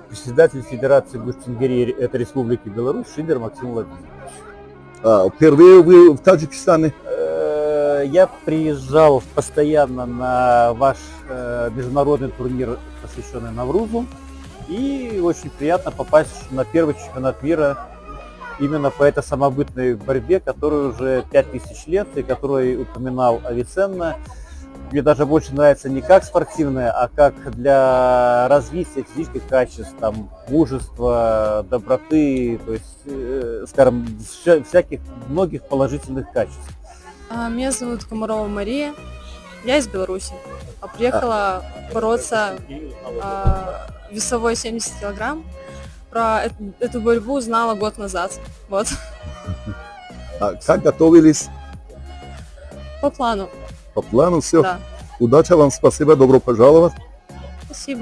Председатель Федерации Буштингерии это Республики Беларусь Шидер Максим Владимирович. Впервые вы в Таджикистане? Я приезжал постоянно на ваш международный турнир, посвященный Наврузу, и очень приятно попасть на первый чемпионат мира именно по этой самобытной борьбе, которая уже 5000 лет и которую упоминал Авиценна. Мне даже больше нравится не как спортивная, а как для развития физических качеств, там, мужества, доброты, то есть, скажем, всяких многих положительных качеств. Меня зовут Комарова Мария, я из Беларуси. Приехала бороться весовой 70 килограмм. Про эту борьбу узнала год назад. Вот. Как готовились? По плану. По плану все? Да. Удачи вам, спасибо, добро пожаловать. Спасибо.